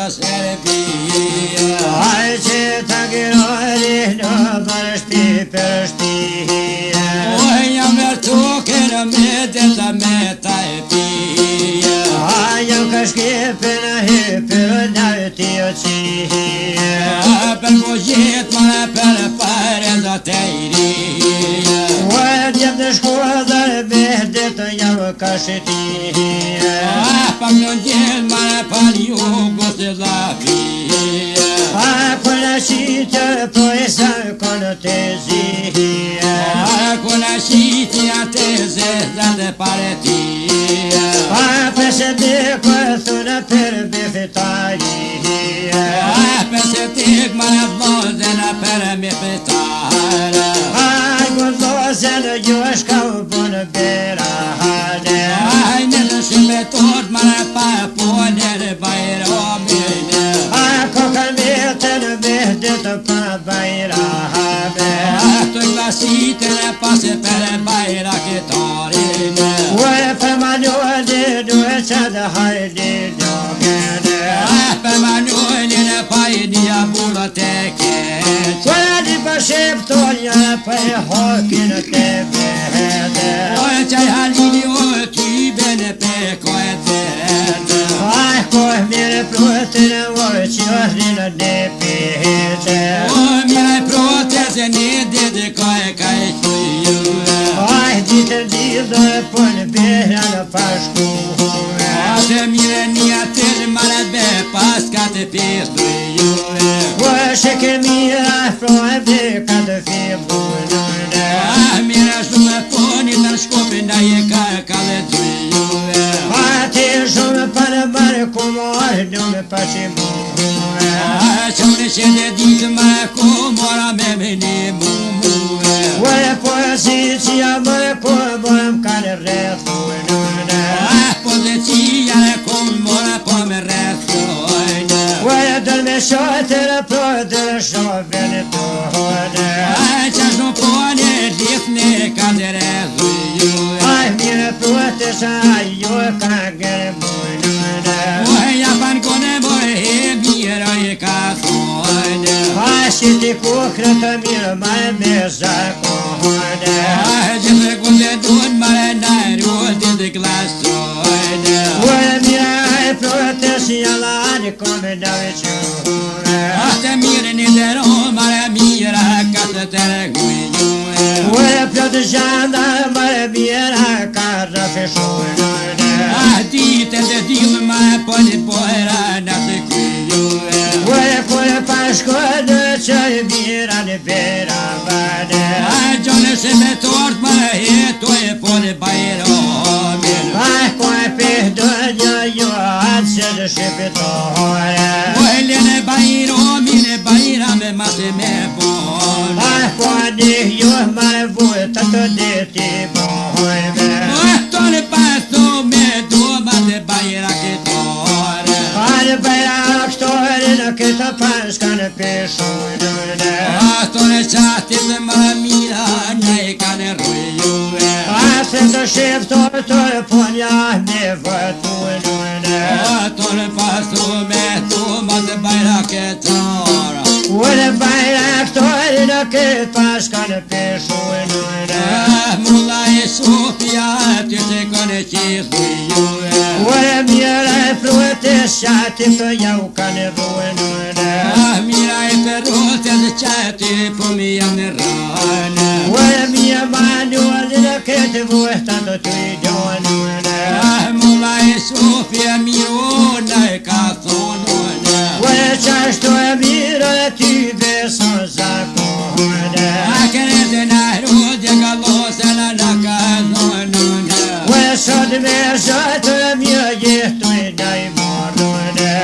të Serbia. Ai që të gjërori në bërështi për shtia. Oj, jam vërtukën me deta me ta e pia. Ai jam ka shkipin e hypër nauti o qia. Per bugjet më për fare dhe të iria. Oj, djem të shkodër behdit të jam ka shtia. Pak në gjelë më për jugu të dhavia. Kuna shqitja po e sa konë të zia. Kuna shqitja të zezda dhe paretia. Përse dikë thuna për bifitaria. Përse dikë më në vlozën për me fitara. Gëllozën ju është ka u bënë berahane. Në në shime tort më në pa ponër bajramine. Kokën vetën behdit pa bajrahane. Të glasitën e pasë për bajraketarine. Për manuelin du e që dhe hajdi njogene. Për manuelin e pajnija burët e keq. Di për shqiptonja për hokin të behede. Qaj halini o tyben e peko e dherde. Kohë mire protën e vojë që ohrinë në pihete. Mire protën e dhede ka e qujue. Ditën dhidë e për behra në pashkuhue. Atë mire një tërë mare be pas ka të pistujue. Sheke mira fra e bleka të fibunune. Mire shumë poni në shkopin da je ka dhe dujue. Ati shumë për mërë kumar në për që muhue. Shumë që dhe ditë më kumara me meni mumue. Pozicija më kumar ka në rrethunune. Pozicija në kumara po me rrethunune. Dërë me shotër e prodër shovën të hone. Qa shumë pone lithne ka të rezujue. Mire prodër sa ju ka gërë mujnune. Ja pan kone boj e mire e ka thone. Shiti kukrë të mirë ma e me zakone. Gjithë kunde dun ma e nërru të të glasone. Mire e prodër si alani kone në vequne. Atë mire një të roma e mire ka të të regujue. Prodër gjanda ma e mire ka rëfishune. Ditën të dilë ma e poni pojra në të kujue. Pojë pashkodë që e mira në bera vane. Gjone se me tort ma e jeto e poni bajramin. Kojë pihdo një jo atë që në shqipitore. Lene bajramin e bajrame ma se me bon. Kojë jo ma e vujtë të diti bojme. Tone pasto me do ma të bajraketore. Bajraktore në këtë pashka në pishunune. Tone qatit dhe ma mira në e ka në rujue. Se të shqiptore të ponja në vëtunune. Tone pasto me do ma të bajraketore. Bajraktore në këtë pashka në pishunune. Mulla e Sofia ty të kone qizujue. Mira e protës qati për jau ka në vunune. Mira e perotës qati për mi jam në rane. Mira manualin e këtë vujta të të i gjonune. Mulla e Sofia mirona e ka thonune. Qashtu e mira e ty beson zakone. Kene të nërudje ka losën në ka thonune. Sot me zotë e mjë gjithu i daj morune.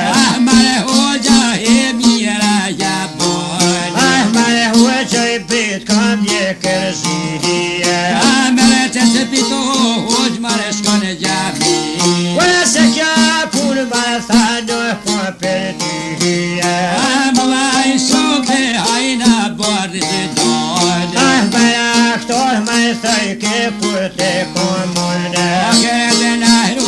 Mare hoxha e mira jabone. Mare hoxha i prit kam një kërzije. Mare të të pito hoxh mare shkone gjabije. Se kja punë ma thano po për tyje. Mulla e Sofia hajna borë të dojnë. Bajraktor ma thëjke për të komune. Kërë të nërë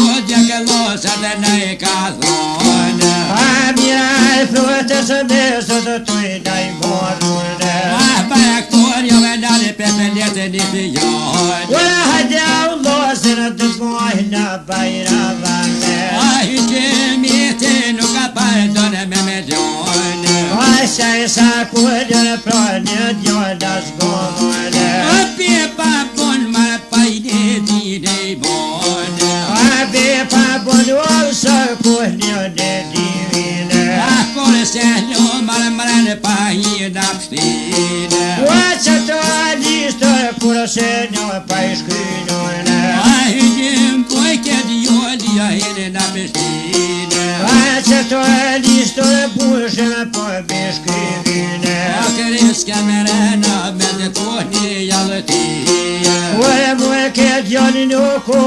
bajravane. A hyqemi ti nuk ka pardon me gjone. A qaj sa kullën pra një djallas gomone. A be pa bon ma pajde ti dej bone. A be pa bon ose kullën e divine. A kore se lomar mrën pa i dapshtine. A që të alistër kur se një pa i shkynone. A hyqem poj këtë jolja hele dapshtine. A që të alistër bushën po bishkyvine. A kërës kamerana me të kohni jallëtije. Ue mu këtë janë nuk ku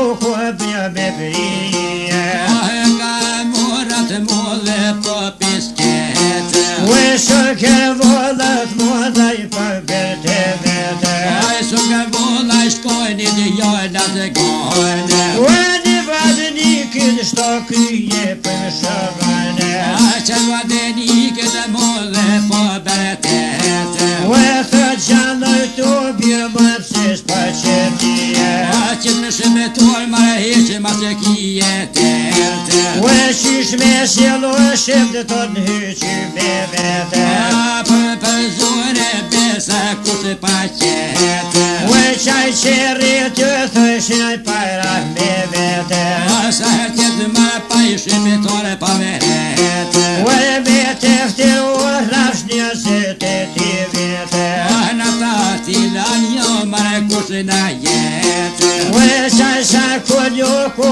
bja me brije. A ka morat molle po piskete. Ue së kërë volët modaj për bërte vete. A su ka vola shkojni të jallat e gojne. Ue një vadë një kënë shto kryje për shëvane. A që vadeni këtë molle po bërtete. Ue thë gjallë të bjë mëpsis për qëtije. A që në shëmetor mare heqe ma se kije terte. Ue qish me sjelo shëmdë të në hyqy me vete. A për zore besa kusë pa qete. Ue qaj qeri të thëshin pajra me vete. A sa hertet ma pa i shëmetore pa verete. Ue me teftir u rafsh një zete ti vete. A në ta tilan jo mare kusë na jete. Ue qaj sa kunjo ku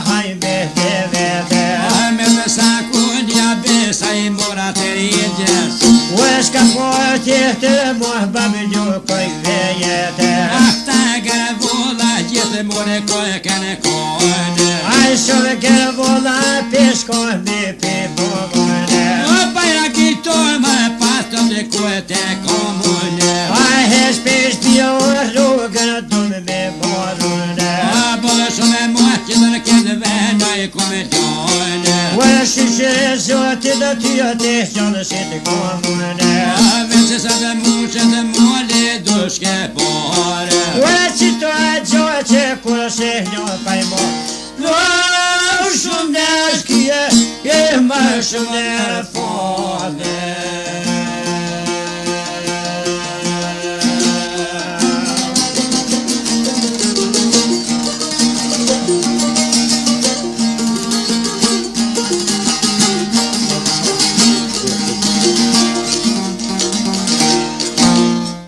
haj me te vete. A me sa kunja besa i mora të rinjes. Ue s'ka po tjetër muh babë një koj vejete. A ta gërë vola gjithë more koje kene kone. Aj shumë kërë vola pisko me pibovone. A bajra kitor ma patëm dhe koje te komune. Aj hes pish pjo rrugën tunë me morune. A bërë shumë e moqë dhe në këtë vena i komedione. Ue shishire zotit dhe tyja të gjallë si të komune. A vëndse sa dhe muqë dhe moli dushke bore. Ue që të gjohë që kur se një paj mo. Shumë në shkje, e më shumë në fond.